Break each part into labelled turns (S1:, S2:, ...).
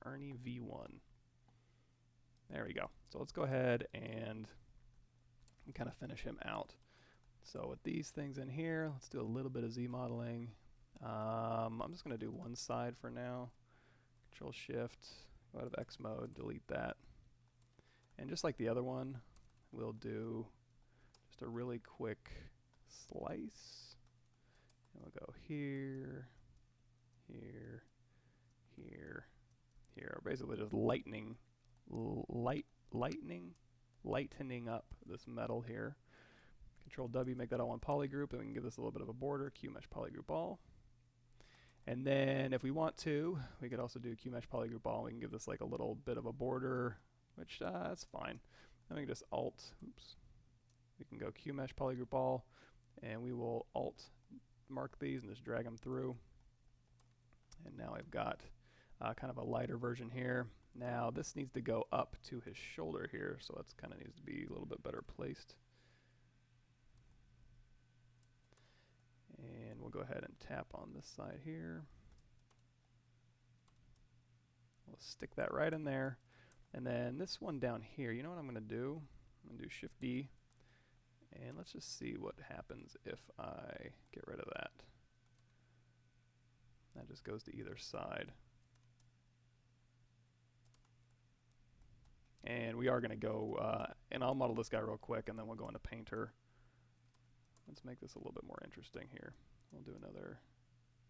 S1: Ernie V1. There we go. So let's go ahead and kind of finish him out. So with these things in here, let's do a little bit of Z modeling. I'm just going to do one side for now. Control Shift, go out of X mode, delete that. And just like the other one, we'll do just a really quick slice. And we'll go here, here, here, here. Basically just lightening up this metal here. Control W, make that all one polygroup, and we can give this a little bit of a border. QMesh polygroup all. And then if we want to, we could also do QMesh polygroup all. We can give this like a little bit of a border, which that's fine. Then we can just Alt, oops. We can go QMesh polygroup all, and we will Alt mark these and just drag them through. And now I've got kind of a lighter version here. Now this needs to go up to his shoulder here, so that's kind of needs to be a little bit better placed. And we'll go ahead and tap on this side here. We'll stick that right in there. And then this one down here, you know what I'm going to do? I'm going to do Shift D. And let's just see what happens if I get rid of that. That just goes to either side. And we are going to go, and I'll model this guy real quick, and then we'll go into Painter. Let's make this a little bit more interesting here. We'll do another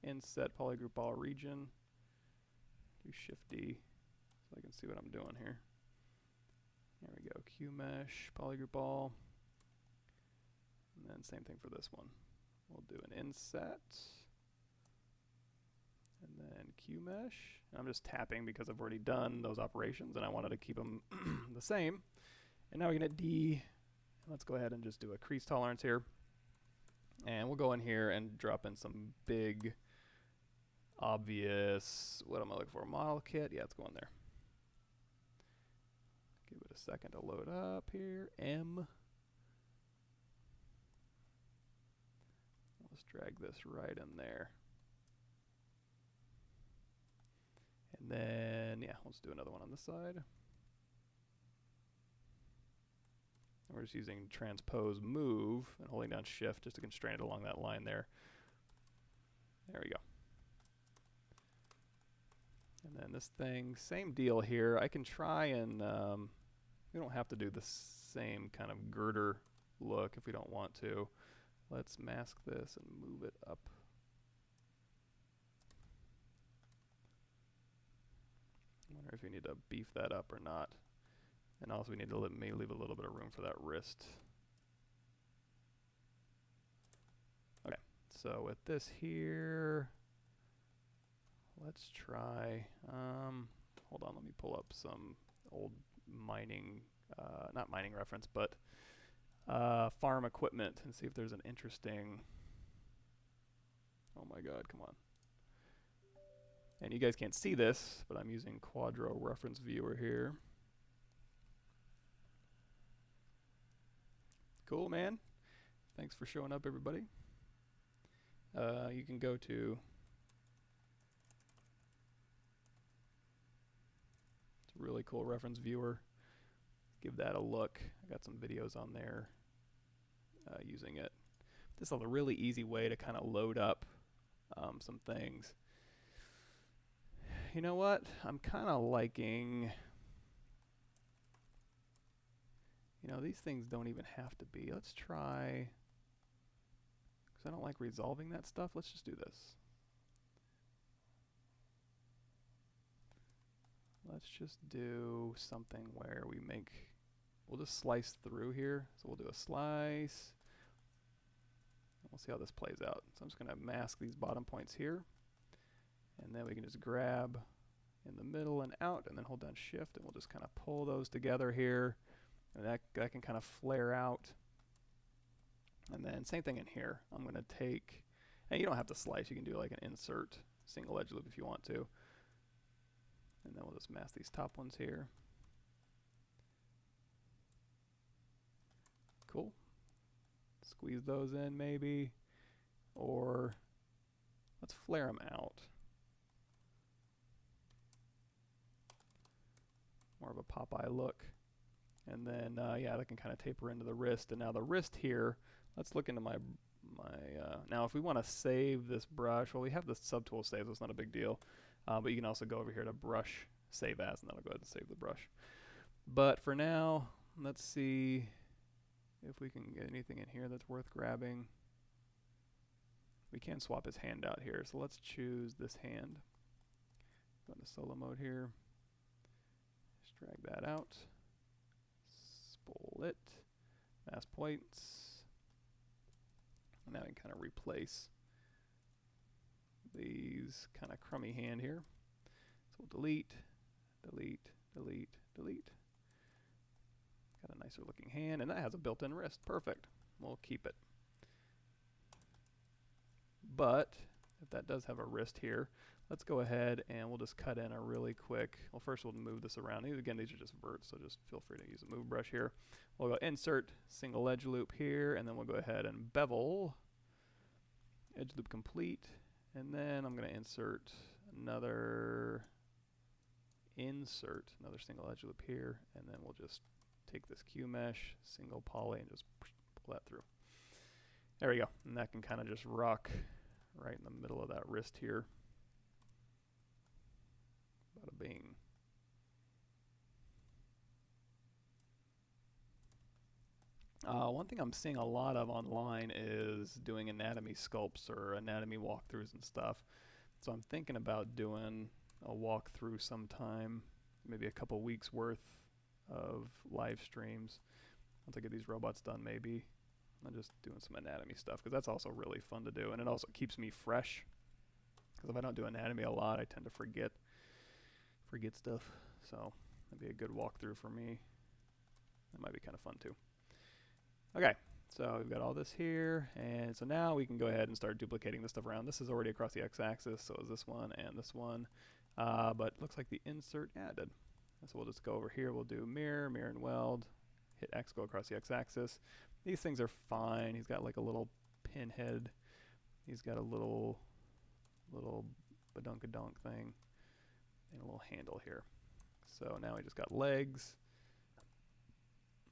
S1: Inset polygroup all region. Do Shift D so I can see what I'm doing here. There we go, QMesh polygroup all. And then same thing for this one. We'll do an Inset. And then QMesh. And I'm just tapping because I've already done those operations and I wanted to keep them the same. And now we can hit D. Let's go ahead and just do a crease tolerance here. And we'll go in here and drop in some big, obvious, what am I looking for? Model kit? Yeah, let's go in there. Give it a second to load up here. M. Let's drag this right in there. And then, yeah, let's do another one on this side. We're just using transpose move and holding down Shift just to constrain it along that line there. There we go. And then this thing, same deal here. I can try and, we don't have to do the same kind of girder look if we don't want to. Let's mask this and move it up. I wonder if we need to beef that up or not. And also we need to maybe leave a little bit of room for that wrist. Okay, so with this here, let's try, hold on, let me pull up some old mining, not mining reference, but farm equipment and see if there's an interesting, oh my god, come on. And you guys can't see this, but I'm using Quadro Reference Viewer here. Cool, man. Thanks for showing up, everybody. You can go to, it's a really cool reference viewer. Give that a look. I got some videos on there using it. This is a really easy way to kind of load up some things. You know what? I'm kind of liking, you know, these things don't even have to be. Let's try, because I don't like resolving that stuff. Let's just do this. Let's just do something where we make, we'll just slice through here. So we'll do a slice. We'll see how this plays out. So I'm just going to mask these bottom points here. And then we can just grab in the middle and out and then hold down Shift and we'll just kind of pull those together here. And that can kind of flare out. And then same thing in here. I'm going to take, and you don't have to slice. You can do like an insert single edge loop if you want to. And then we'll just mask these top ones here. Cool. Squeeze those in maybe. Or let's flare them out. more of a Popeye look. And then, yeah, that can kind of taper into the wrist. And now the wrist here, let's look into my now if we want to save this brush, well, we have the subtool save, so it's not a big deal. But you can also go over here to brush, save as, and that'll go ahead and save the brush. But for now, let's see if we can get anything in here that's worth grabbing. We can swap his hand out here, so let's choose this hand. Go into solo mode here. Just drag that out. Split. Mask points. And now we can kind of replace these kind of crummy hand here. So we'll delete, delete, delete, delete. Got a nicer looking hand, and that has a built-in wrist. Perfect. We'll keep it. But if that does have a wrist here, let's go ahead and we'll just cut in a really quick, well, first we'll move this around. Again, these are just verts, so just feel free to use a move brush here. We'll go insert single edge loop here, and then we'll go ahead and bevel, edge loop complete, and then I'm going to insert another single edge loop here, and then we'll just take this Q mesh, single poly, and just pull that through. There we go, and that can kind of just rock right in the middle of that wrist here. Bada bing. One thing I'm seeing a lot of online is doing anatomy sculpts or anatomy walkthroughs and stuff. So I'm thinking about doing a walkthrough sometime, maybe a couple weeks worth of live streams. Once I get these robots done, maybe. I'm just doing some anatomy stuff, because that's also really fun to do, and it also keeps me fresh. Because if I don't do anatomy a lot, I tend to forget stuff. So that'd be a good walkthrough for me. That might be kind of fun too. Okay, so we've got all this here, and so now we can go ahead and start duplicating this stuff around. This is already across the x-axis, so is this one and this one. But looks like the insert, yeah, it did. So we'll just go over here. We'll do mirror, mirror and weld. Hit X, go across the x-axis. These things are fine. He's got like a little pinhead. He's got a little badunkadunk thing and a little handle here. So now we just got legs.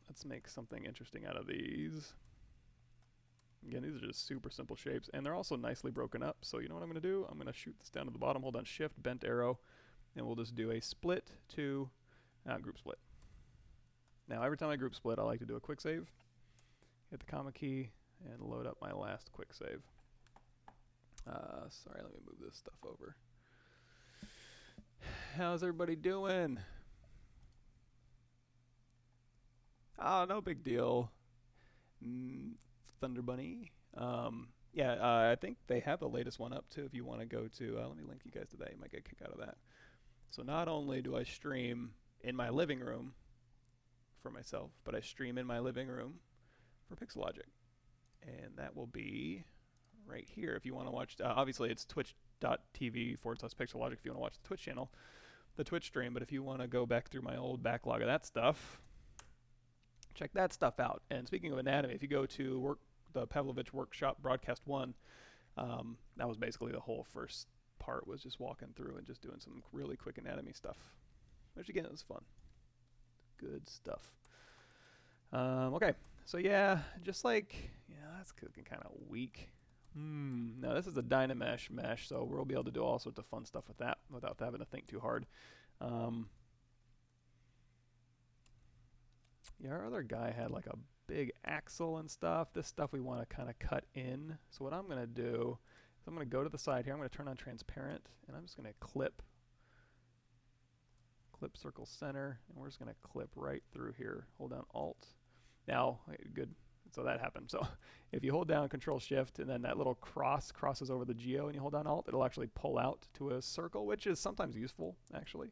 S1: Let's make something interesting out of these. Again, these are just super simple shapes, and they're also nicely broken up. So you know what I'm going to do? I'm going to shoot this down to the bottom, hold down Shift, bent arrow, and we'll just do a split to group split. Now, every time I group split, I like to do a quick save. Hit the comma key and load up my last quick save. Sorry, let me move this stuff over. How's everybody doing? Oh, no big deal. Thunder Bunny. Yeah, I think they have the latest one up too. If you want to go to, let me link you guys to that. You might get a kick out of that. So not only do I stream in my living room for myself, but I stream in my living room for Pixelogic. And that will be right here. If you want to watch, obviously it's twitch.tv/Pixelogic if you want to watch the Twitch channel, the Twitch stream. But if you want to go back through my old backlog of that stuff, check that stuff out. And speaking of anatomy, if you go to the Pavlovich Workshop Broadcast 1, that was basically the whole first part, was just walking through and just doing some really quick anatomy stuff, which again is fun. Good stuff. Okay, so yeah, just like, that's looking kind of weak. No, this is a Dynamesh mesh, so we'll be able to do all sorts of fun stuff with that without having to think too hard. Yeah, our other guy had like a big axle and stuff. This stuff we want to kind of cut in. So what I'm going to do is I'm going to go to the side here. I'm going to turn on transparent, and I'm just going to clip circle center, and we're just going to clip right through here. Hold down Alt. Now, good. So that happened. So if you hold down Control Shift, and then that little crosses over the geo, and you hold down Alt, it'll actually pull out to a circle, which is sometimes useful, actually.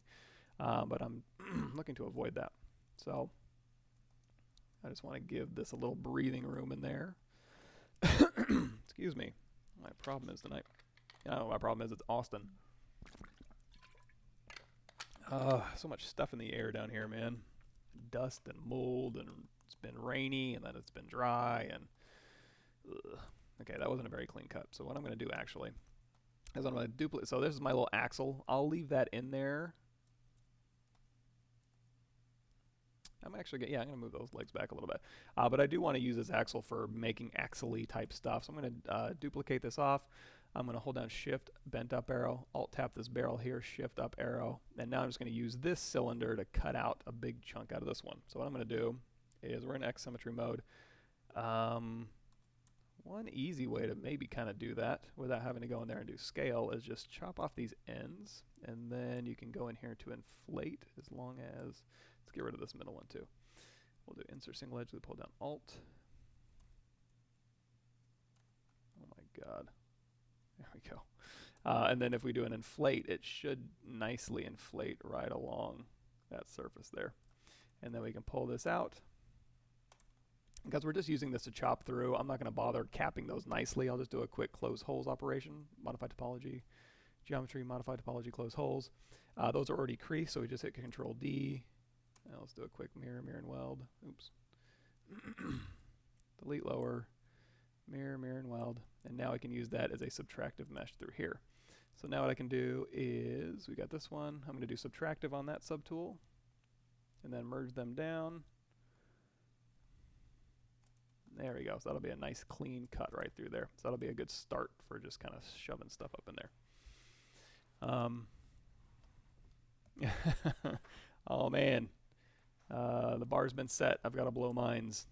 S1: But I'm looking to avoid that. So I just want to give this a little breathing room in there. Excuse me. My problem is tonight. My problem is it's Austin. So much stuff in the air down here, man. Dust and mold, and it's been rainy, and then it's been dry, and okay, that wasn't a very clean cut. So what I'm going to do actually is I'm going to duplicate. So this is my little axle. I'll leave that in there. I'm actually going to move those legs back a little bit. But I do want to use this axle for making axle-y type stuff. So I'm going to duplicate this off. I'm going to hold down Shift, bent up arrow, Alt tap this barrel here, Shift up arrow, and now I'm just going to use this cylinder to cut out a big chunk out of this one. So what I'm going to do is we're in X symmetry mode. One easy way to maybe kind of do that without having to go in there and do scale is just chop off these ends, and then you can go in here to inflate as long as, let's get rid of this middle one too. We'll do insert single edge, we pull down Alt. Oh my God. There we go. And then if we do an inflate, it should nicely inflate right along that surface there. And then we can pull this out. Because we're just using this to chop through, I'm not going to bother capping those nicely. I'll just do a quick close holes operation, modify topology, geometry, modify topology, close holes. Those are already creased, so we just hit Control D. Now let's do a quick mirror, mirror and weld. Oops. Delete lower, mirror, mirror and weld. And now I can use that as a subtractive mesh through here. So now what I can do is, we got this one, I'm going to do subtractive on that subtool, and then merge them down. There we go. So that'll be a nice clean cut right through there. So that'll be a good start for just kind of shoving stuff up in there. Oh man, the bar's been set. I've got to blow mines.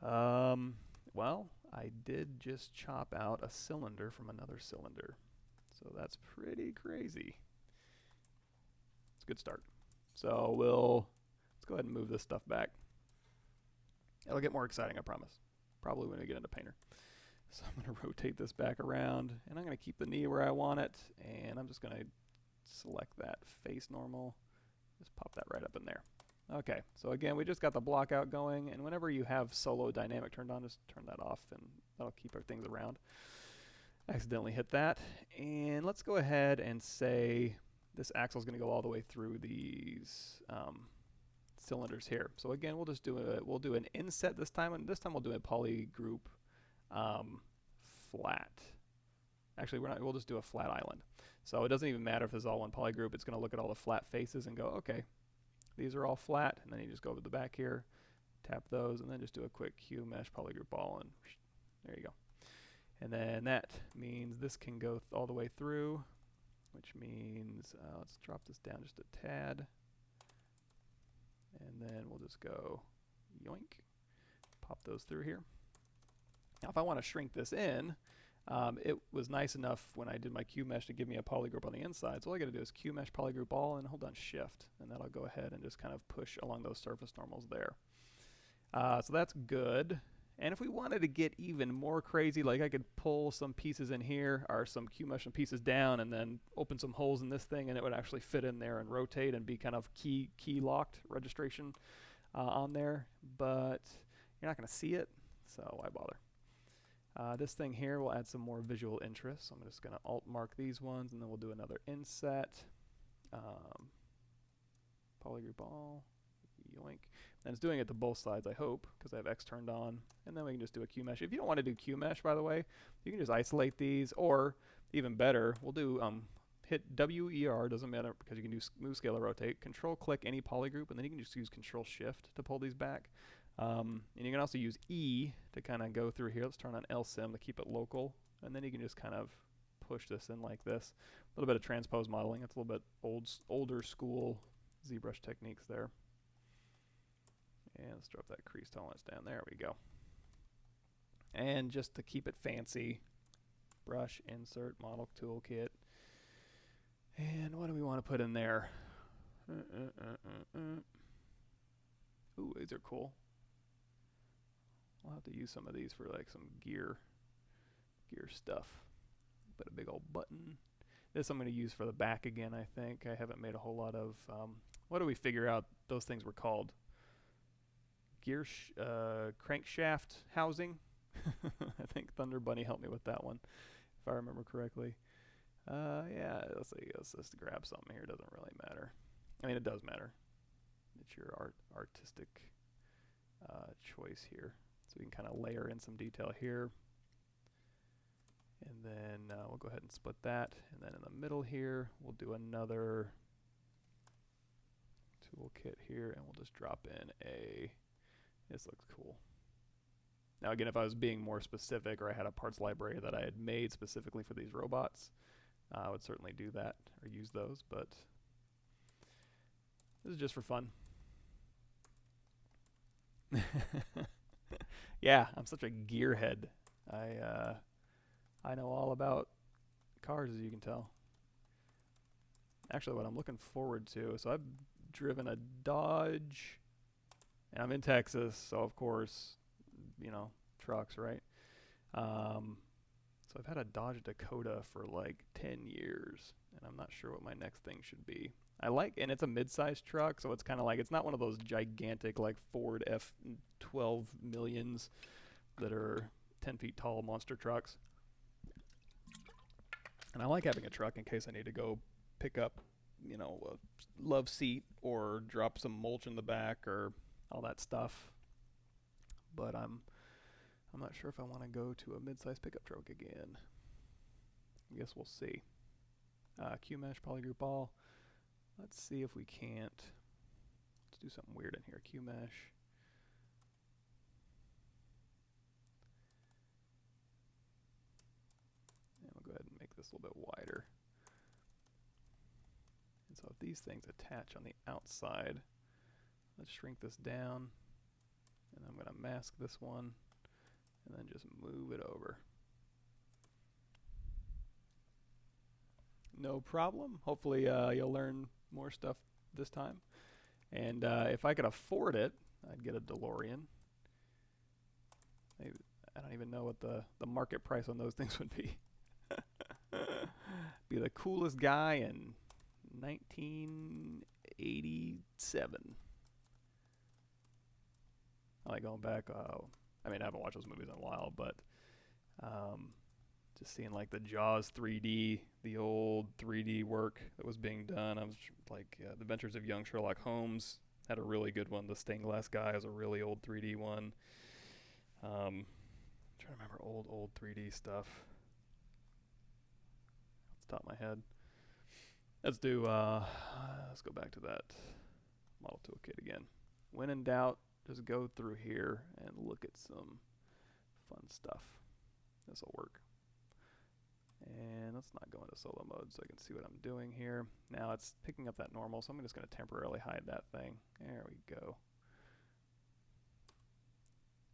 S1: Well, I did just chop out a cylinder from another cylinder. So that's pretty crazy. It's a good start. So let's go ahead and move this stuff back. It'll get more exciting, I promise. Probably when we get into Painter. So I'm going to rotate this back around, and I'm going to keep the knee where I want it, and I'm just going to select that face normal. Just pop that right up in there. Okay, so again, we just got the block out going, and whenever you have solo dynamic turned on, just turn that off, and that'll keep our things around. Accidentally hit that, and let's go ahead and say this axle is going to go all the way through these cylinders here. So again, we'll just do an inset this time, and this time we'll do a poly group flat. Actually, we'll just do a flat island. So it doesn't even matter if this is all one poly group. It's going to look at all the flat faces and go, okay, these are all flat, and then you just go over the back here, tap those, and then just do a quick Q mesh poly group all, and there you go. And then that means this can go all the way through, which means let's drop this down just a tad. And then we'll just go yoink, pop those through here. Now if I want to shrink this in, it was nice enough when I did my Q mesh to give me a poly group on the inside. So all I got to do is Q mesh poly group all and hold down Shift, and that'll go ahead and just kind of push along those surface normals there. So that's good. And if we wanted to get even more crazy, like I could pull some pieces in here, or some Q mesh some pieces down, and then open some holes in this thing, and it would actually fit in there and rotate and be kind of key locked registration on there. But you're not going to see it, so why bother? This thing here will add some more visual interest. So I'm just going to alt mark these ones, and then we'll do another inset. Poly group all, yoink. And it's doing it to both sides, I hope, because I have X turned on. And then we can just do a Q mesh. If you don't want to do Q mesh, by the way, you can just isolate these, or even better, we'll do hit WER, doesn't matter, because you can do move, scale, or rotate. Control click any poly group, and then you can just use Control Shift to pull these back. And you can also use E to kind of go through here. Let's turn on LSIM to keep it local, and then you can just kind of push this in like this. A little bit of transpose modeling. It's a little bit older school ZBrush techniques there. And let's drop that crease tolerance down. There we go. And just to keep it fancy, brush, insert, model toolkit. And what do we want to put in there? Ooh, these are cool. I'll have to use some of these for like some gear stuff. Put a big old button. This I'm going to use for the back again, I think. I haven't made a whole lot of, what do we figure out those things were called? Crankshaft housing. I think Thunder Bunny helped me with that one, if I remember correctly. Yeah, let's see. Let's just grab something here. It doesn't really matter. I mean, it does matter. It's your artistic choice here. So we can kind of layer in some detail here. And then we'll go ahead and split that. And then in the middle here, we'll do another toolkit here, and we'll just drop in a, this looks cool. Now again, if I was being more specific, or I had a parts library that I had made specifically for these robots, I would certainly do that or use those, but this is just for fun. Yeah, I'm such a gearhead. I know all about cars, as you can tell. Actually, what I'm looking forward to, so I've driven a Dodge, and I'm in Texas, so of course, you know, trucks, right? So I've had a Dodge Dakota for like 10 years, and I'm not sure what my next thing should be. I like, and it's a mid-sized truck, so it's kind of like, it's not one of those gigantic like Ford F12 millions that are 10 feet tall monster trucks. And I like having a truck in case I need to go pick up, you know, a love seat or drop some mulch in the back or all that stuff. But I'm not sure if I want to go to a mid-sized pickup truck again. I guess we'll see. QMesh polygroup all. Let's see if we can't. Let's do something weird in here. QMesh. And we'll go ahead and make this a little bit wider. And so if these things attach on the outside, let's shrink this down. And I'm going to mask this one and then just move it over. No problem. Hopefully you'll learn more stuff this time. And if I could afford it, I'd get a DeLorean. Maybe, I don't even know what the market price on those things would be. Be the coolest guy in 1987. I like going back. I mean, I haven't watched those movies in a while, but just seeing like the Jaws 3D, the old 3D work that was being done. I was like, The Adventures of Young Sherlock Holmes had a really good one. The Stained Glass Guy is a really old 3D one. I'm trying to remember old 3D stuff off the top of my head. Let's do. Let's go back to that model toolkit again. When in doubt, just go through here and look at some fun stuff. This will work. And let's not go into solo mode so I can see what I'm doing here. Now it's picking up that normal, so I'm just going to temporarily hide that thing. There we go.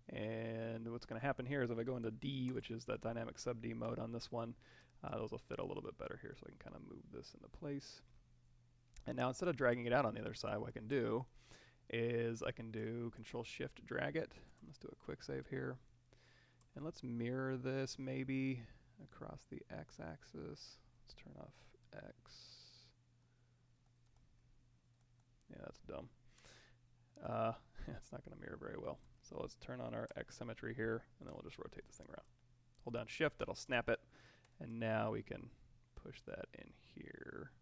S1: And what's going to happen here is if I go into D, which is that dynamic sub D mode on this one, those will fit a little bit better here, so I can kind of move this into place. And now instead of dragging it out on the other side, what I can do is I can do Control Shift drag it. Let's do a quick save here. And let's mirror this maybe across the x-axis. Let's turn off x. Yeah, that's dumb. It's not going to mirror very well. So let's turn on our x symmetry here, and then we'll just rotate this thing around. Hold down Shift, that'll snap it. And now we can push that in here.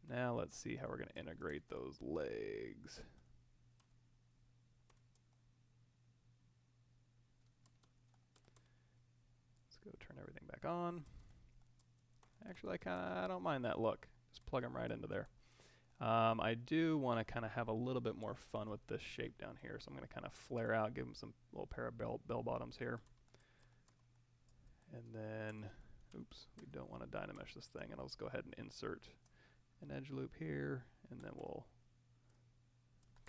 S1: Now let's see how we're going to integrate those legs. Let's go turn everything back on. Actually, I don't mind that look. Just plug them right into there. I do want to kind of have a little bit more fun with this shape down here, so I'm going to kind of flare out, give them some little pair of bell bottoms here. And then, oops, we don't want to dynamesh this thing, and I'll just go ahead and insert an edge loop here, and then we'll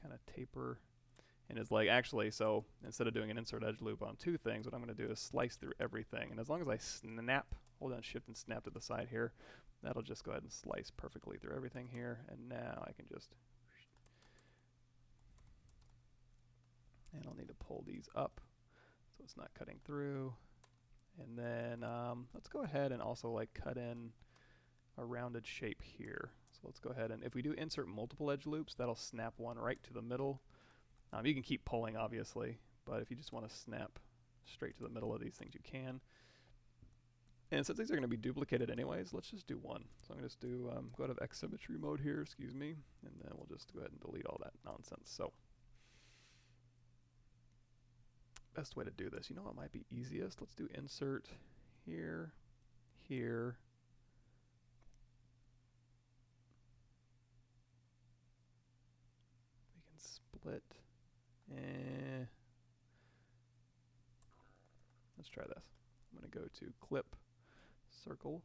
S1: kind of taper. And it's like, actually, so instead of doing an insert edge loop on two things, what I'm going to do is slice through everything. And as long as I snap, hold down Shift and snap to the side here, that'll just go ahead and slice perfectly through everything here. And now I can just, and I'll need to pull these up so it's not cutting through. And then let's go ahead and also like cut in a rounded shape here. So let's go ahead and if we do insert multiple edge loops, that'll snap one right to the middle. You can keep pulling obviously, but if you just want to snap straight to the middle of these things, you can. And since these are going to be duplicated anyways, let's just do one. So I'm going to just do, go out of X symmetry mode here, excuse me, and then we'll just go ahead and delete all that nonsense. So best way to do this, you know what might be easiest? Let's do insert here, here, split. Let's try this. I'm going to go to clip, circle.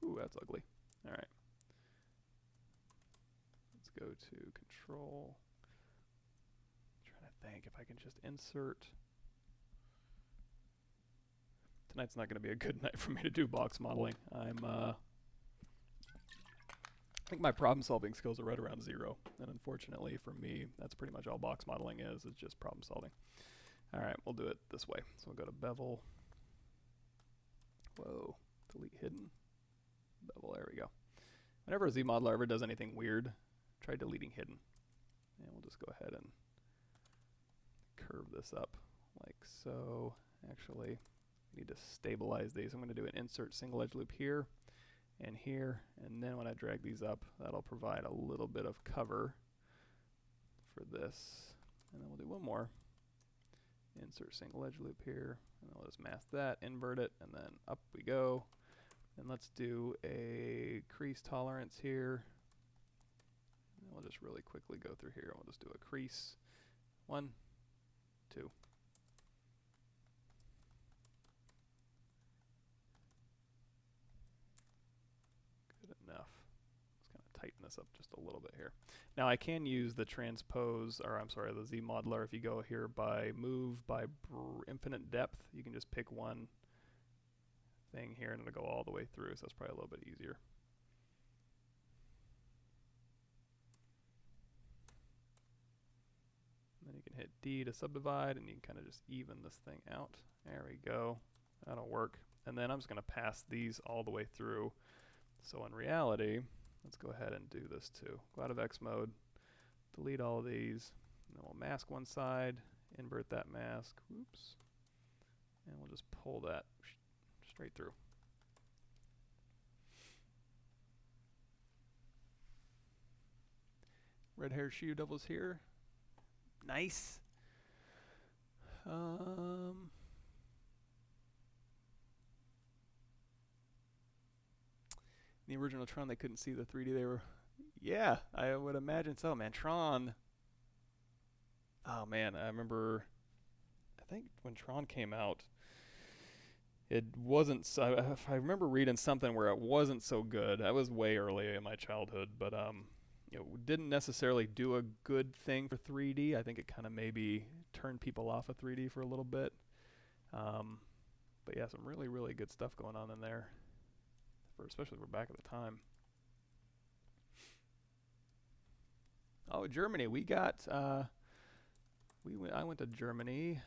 S1: Ooh, that's ugly. All right. Let's go to control. I'm trying to think if I can just insert. Tonight's not going to be a good night for me to do box modeling. I think my problem solving skills are right around 0. And unfortunately for me, that's pretty much all box modeling is just problem solving. All right, we'll do it this way. So we'll go to bevel. Whoa, delete hidden. Bevel, there we go. Whenever a Z-modeler ever does anything weird, try deleting hidden. And we'll just go ahead and curve this up like so. Actually, I need to stabilize these. I'm going to do an insert single edge loop here and here, and then when I drag these up, that'll provide a little bit of cover for this. And then we'll do one more. Insert single edge loop here, and then we'll just mask that, invert it, and then up we go. And let's do a crease tolerance here. And we'll just really quickly go through here. We'll just do a crease. 1, 2. Good enough. Let's kind of tighten this up just a little bit here. Now I can use the transpose, or I'm sorry, the Z modeler. If you go here by move by infinite depth, you can just pick one thing here and it'll go all the way through, so that's probably a little bit easier. And then you can hit D to subdivide, and you can kind of just even this thing out. There we go. That'll work. And then I'm just going to pass these all the way through. So in reality, let's go ahead and do this too. Go out of X mode, delete all of these, and then we'll mask one side, invert that mask, oops, and we'll just pull that straight through. Red hair shoe devils here. Nice. The original Tron, they couldn't see the 3D. They were, yeah, I would imagine so, man. Tron. Oh man, I remember. I think when Tron came out, it wasn't. I remember reading something where it wasn't so good. That was way early in my childhood, but it didn't necessarily do a good thing for 3D. I think it kind of maybe turned people off of 3D for a little bit. But yeah, some really, really good stuff going on in there, especially for back at the time. Oh, Germany. We got. I went to Germany.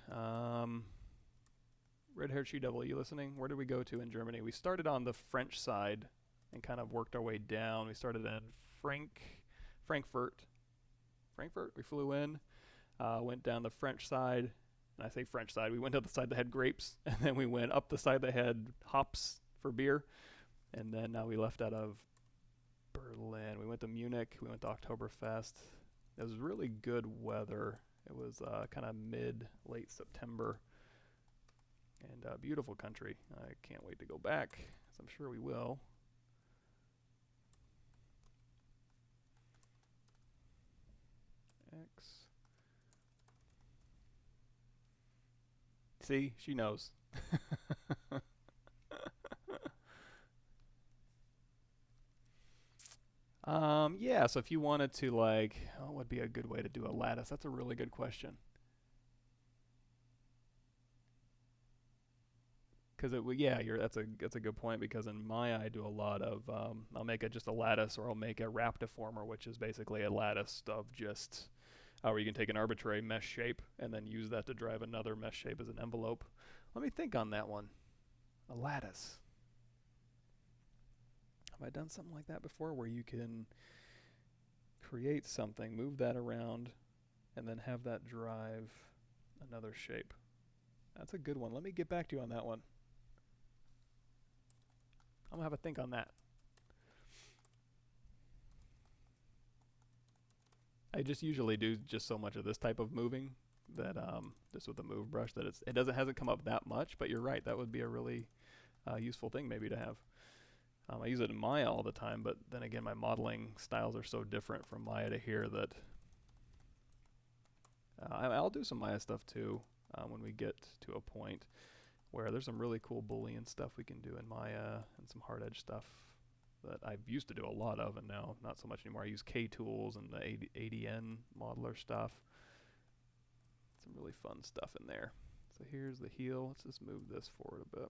S1: Red-haired she-devil, are you listening? Where did we go to in Germany? We started on the French side and kind of worked our way down. We started in Frankfurt. We flew in, went down the French side, and I say French side. We went to the side that had grapes, and then we went up the side that had hops for beer, and then we left out of Berlin. We went to Munich. We went to Oktoberfest. It was really good weather. It was kind of late September. And beautiful country. I can't wait to go back, as I'm sure we will. X. See, she knows. Yeah, so if you wanted to what would be a good way to do a lattice? That's a really good question. Because that's a good point, because in Maya I do a lot of I'll make just a lattice, or I'll make a wrap deformer, which is basically a lattice of just where you can take an arbitrary mesh shape and then use that to drive another mesh shape as an envelope. Let me think on that one. A lattice. Have I done something like that before, where you can create something, move that around, and then have that drive another shape? That's a good one. Let me get back to you on that one. I'm going to have a think on that. I just usually do just so much of this type of moving that just with the move brush that hasn't come up that much, but you're right, that would be a really useful thing maybe to have. I use it in Maya all the time, but then again, my modeling styles are so different from Maya to here that I'll do some Maya stuff too when we get to a point where there's some really cool Boolean stuff we can do in Maya and some hard edge stuff that I used to do a lot of, and now not so much anymore. I use K-tools and the ADN modeler stuff. Some really fun stuff in there. So here's the heel. Let's just move this forward a bit.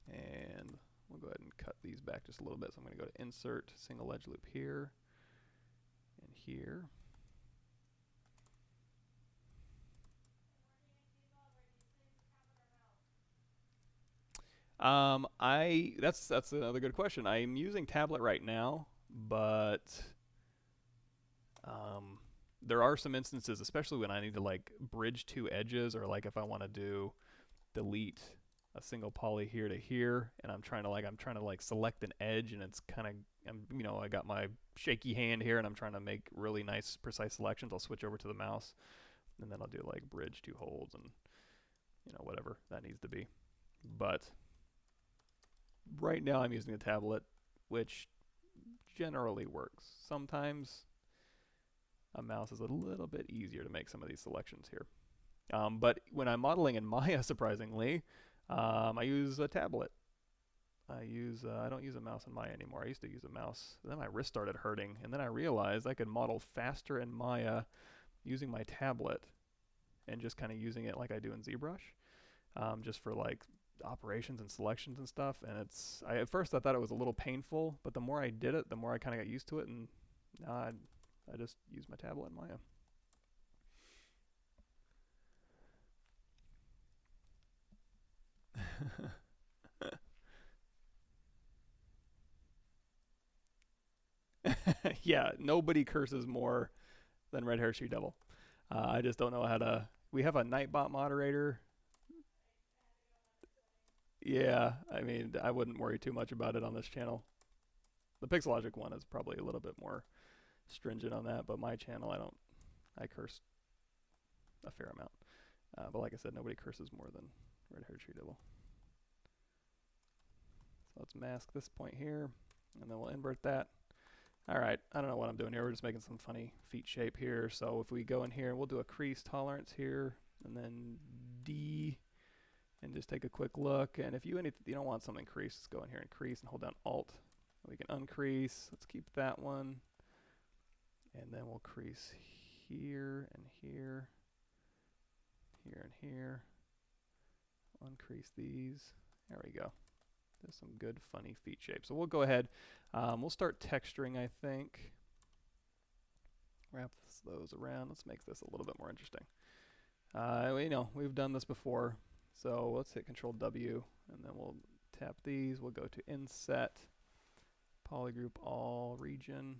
S1: And we'll go ahead and cut these back just a little bit. So I'm going to go to Insert, Single Edge Loop here, and here. That's another good question. I'm using tablet right now, but there are some instances, especially when I need to like bridge two edges, or like if I want to delete a single poly here to here, and I'm trying to select an edge, and it's kind of I got my shaky hand here, and I'm trying to make really nice precise selections. I'll switch over to the mouse, and then I'll do like bridge two holds and whatever that needs to be. But right now I'm using the tablet, which generally works. Sometimes a mouse is a little bit easier to make some of these selections here. But when I'm modeling in Maya, surprisingly, I use a tablet. I don't use a mouse in Maya anymore. I used to use a mouse. Then my wrist started hurting, and then I realized I could model faster in Maya using my tablet and just kind of using it like I do in ZBrush, just for like operations and selections and stuff. And at first I thought it was a little painful, but the more I did it, the more I kind of got used to it, and now I just use my tablet in Maya. Yeah, nobody curses more than Red Hair She Devil. I just don't know how to. We have a Nightbot moderator. Yeah, I mean, I wouldn't worry too much about it on this channel. The Pixelogic one is probably a little bit more stringent on that, but my channel, I curse a fair amount. But like I said, nobody curses more than Red Hair She Devil. So let's mask this point here, and then we'll invert that. All right, I don't know what I'm doing here. We're just making some funny feet shape here. So if we go in here, we'll do a crease tolerance here, and then D, and just take a quick look. And if you don't want something creased, just go in here and crease and hold down Alt. We can uncrease. Let's keep that one. And then we'll crease here and here, here and here. Uncrease these. There we go. There's some good funny feet shapes. So we'll go ahead. We'll start texturing, I think. Wrap those around. Let's make this a little bit more interesting. We've done this before. So let's hit Control W, and then we'll tap these. We'll go to Inset, Polygroup All, Region.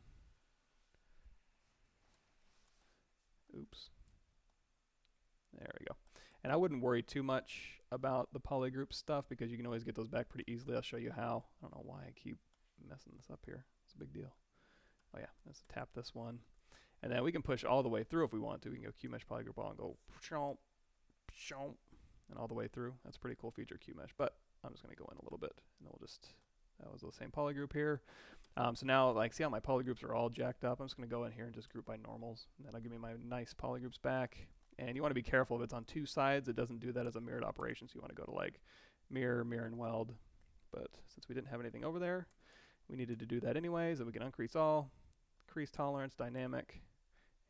S1: Oops. There we go. And I wouldn't worry too much about the polygroup stuff because you can always get those back pretty easily. I'll show you how. I don't know why I keep messing this up here. It's a big deal. Oh yeah, let's tap this one. And then we can push all the way through if we want to. We can go QMesh polygroup all and go chomp, chomp, and all the way through. That's a pretty cool feature, QMesh. But I'm just going to go in a little bit, and then that was the same polygroup here. So now, see how my polygroups are all jacked up? I'm just going to go in here and just group by normals, and that'll give me my nice polygroups back. And you want to be careful if it's on two sides, it doesn't do that as a mirrored operation. So you want to go to mirror, mirror, and weld. But since we didn't have anything over there, we needed to do that anyways. So we can uncrease all, crease tolerance, dynamic,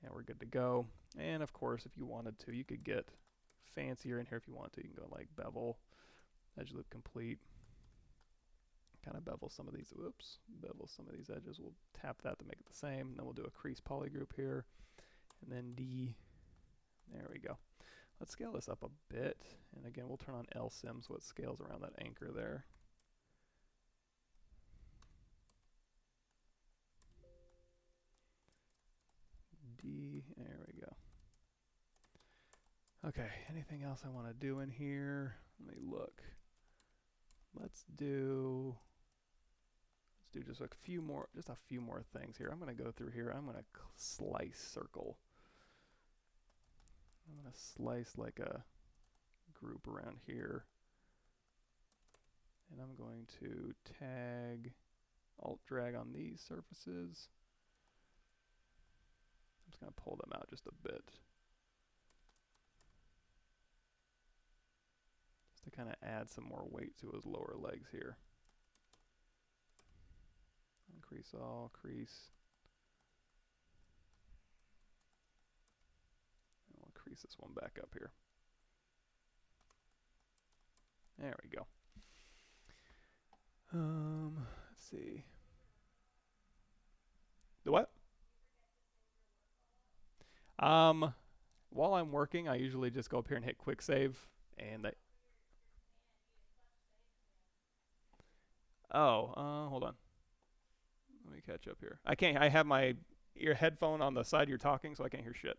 S1: and we're good to go. And of course, if you wanted to, you could get fancier in here if you want to. You can go bevel, edge loop complete, kind of bevel some of these. Bevel some of these edges. We'll tap that to make it the same. And then we'll do a crease polygroup here, and then D. There we go. Let's scale this up a bit. And again, we'll turn on LSIM so it scales around that anchor there. D, there we go. Okay, anything else I want to do in here? Let me look. Let's do do just a few more things here. I'm going to go through here. I'm going to slice circle. I'm going to slice like a group around here. And I'm going to tag, alt drag on these surfaces. I'm just going to pull them out just a bit. Just to kind of add some more weight to his lower legs here. Increase all, crease. And we'll crease this one back up here. There we go. Let's see. The what? While I'm working, I usually just go up here and hit quick save, and hold on. Let me catch up here. I have my ear headphone on the side you're talking, so I can't hear shit.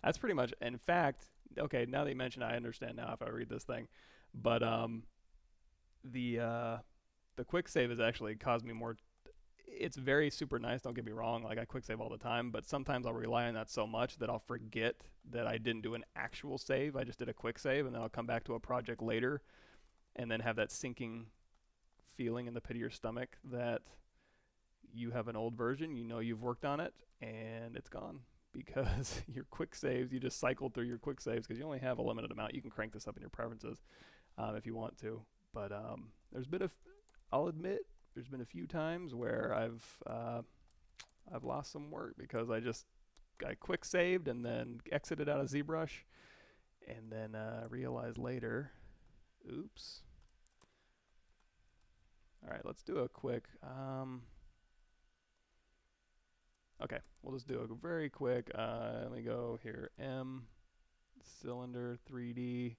S1: That's pretty much, in fact, okay, now that you mention it, I understand now if I read this thing. But the quick save has actually caused me more. It's very super nice, don't get me wrong, like I quick save all the time, but sometimes I'll rely on that so much that I'll forget that I didn't do an actual save. I just did a quick save, and then I'll come back to a project later and then have that sinking feeling in the pit of your stomach that you have an old version, you know you've worked on it, and it's gone. Because your quick saves, you just cycle through your quick saves because you only have a limited amount. You can crank this up in your preferences if you want to. But I'll admit, there's been a few times where I've lost some work because I quick saved and then exited out of ZBrush, and then realized later, oops. All right, let's do a quick. Okay, we'll just do a very quick, let me go here, M, cylinder, 3D.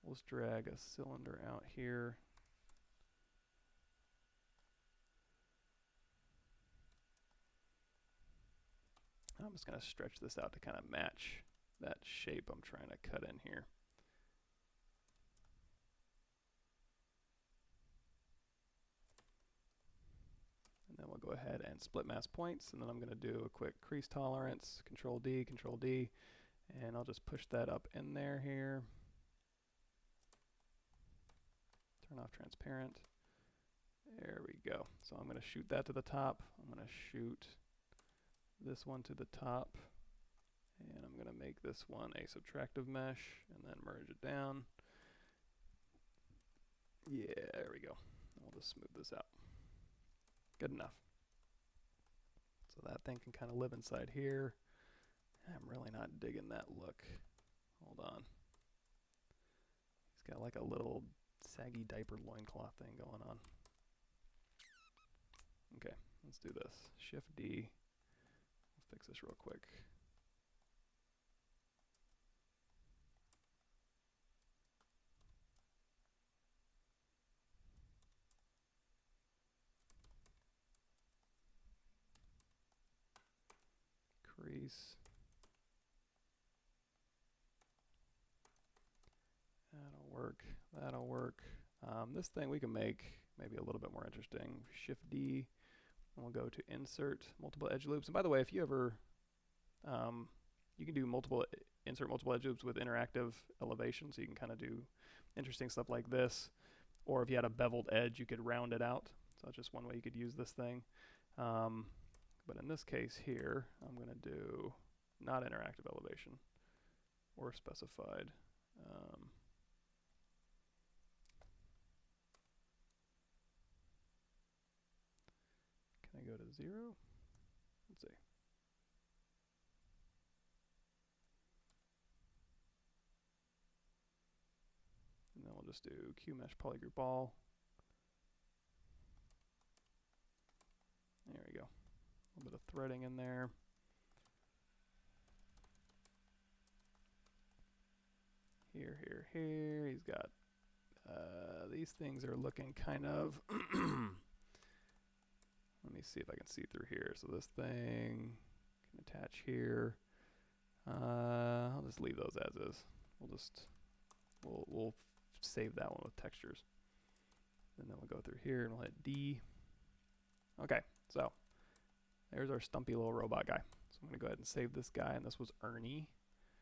S1: Let's drag a cylinder out here. I'm just going to stretch this out to kind of match that shape I'm trying to cut in here. And then we'll go ahead and split mask points, and then I'm going to do a quick crease tolerance, Control D, and I'll just push that up in there here. Turn off transparent. There we go. So I'm going to shoot that to the top. I'm going to shoot this one to the top, and I'm going to make this one a subtractive mesh, and then merge it down. Yeah, there we go. We'll just smooth this out. Good enough. So that thing can kind of live inside here. I'm really not digging that look. Hold on. He's got like a little saggy diaper loincloth thing going on. Okay, let's do this. Shift D. We'll fix this real quick. Crease. That'll work. That'll work. This thing we can make maybe a little bit more interesting. Shift D, and we'll go to Insert Multiple Edge Loops. And by the way, if you ever, you can do insert multiple edge loops with interactive elevation, so you can kind of do interesting stuff like this. Or if you had a beveled edge, you could round it out. So that's just one way you could use this thing. But in this case here, I'm going to do not interactive elevation or specified. Can I go to 0? Let's see. And then we'll just do QMesh polygroup all. There we go. A little bit of threading in there. Here. He's got These things are looking kind of. Let me see if I can see through here. So this thing can attach here. I'll just leave those as is. We'll save that one with textures. And then we'll go through here and we'll hit D. Okay, so there's our stumpy little robot guy. So I'm gonna go ahead and save this guy, and this was Ernie.